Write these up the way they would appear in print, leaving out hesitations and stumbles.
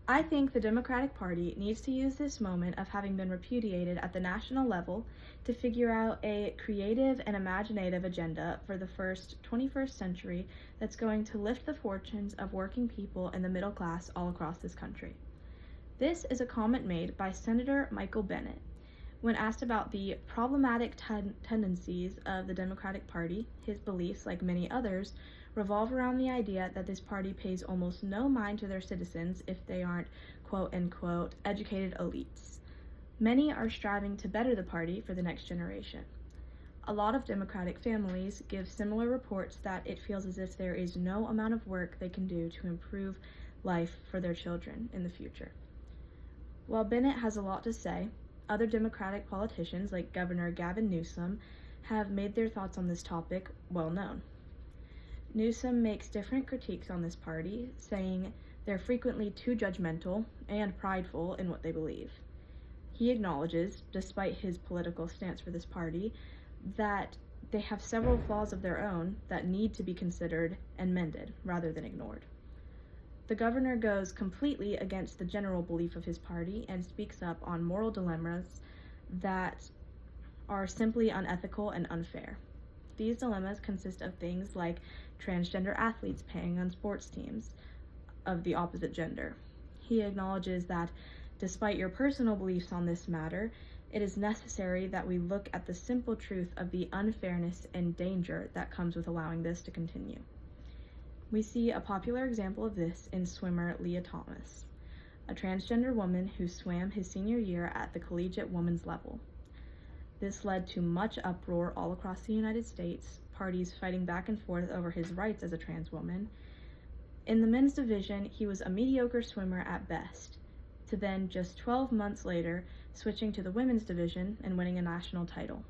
I think the Democratic Party needs to use this moment of having been repudiated at the national level to figure out a creative and imaginative agenda for the 21st century that's going to lift the fortunes of working people and the middle class all across this country. This is a comment made by Senator Michael Bennet. When asked about the problematic tendencies of the Democratic Party, his beliefs, like many others, revolve around the idea that this party pays almost no mind to their citizens if they aren't quote-unquote educated elites. Many are striving to better the party for the next generation. A lot of Democratic families give similar reports that it feels as if there is no amount of work they can do to improve life for their children in the future. While Bennet has a lot to say, other Democratic politicians like Governor Gavin Newsom have made their thoughts on this topic well known. Newsom makes different critiques on this party, saying they're frequently too judgmental and prideful in what they believe. He acknowledges, despite his political stance for this party, that they have several flaws of their own that need to be considered and mended rather than ignored. The governor goes completely against the general belief of his party and speaks up on moral dilemmas that are simply unethical and unfair. These dilemmas consist of things like transgender athletes playing on sports teams of the opposite gender. He acknowledges that despite your personal beliefs on this matter, it is necessary that we look at the simple truth of the unfairness and danger that comes with allowing this to continue. We see a popular example of this in swimmer Leah Thomas, a transgender woman who swam his senior year at the collegiate women's level. This led to much uproar all across the United States, parties fighting back and forth over his rights as a trans woman. In the men's division, he was a mediocre swimmer at best, to then just 12 months later switching to the women's division and winning a national title.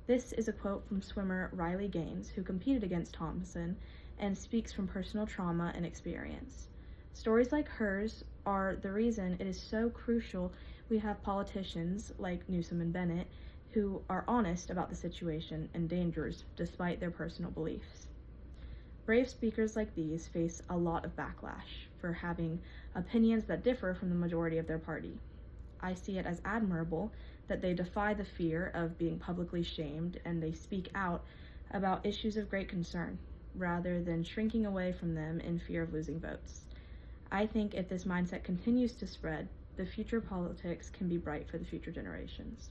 This is a quote from swimmer Riley Gaines, who competed against Thompson and speaks from personal trauma and experience. Stories like hers are the reason it is so crucial we have politicians like Newsom and Bennet who are honest about the situation and dangers despite their personal beliefs. Brave speakers like these face a lot of backlash for having opinions that differ from the majority of their party. I see it as admirable that they defy the fear of being publicly shamed and they speak out about issues of great concern, rather than shrinking away from them in fear of losing votes. I think if this mindset continues to spread, the future politics can be bright for the future generations.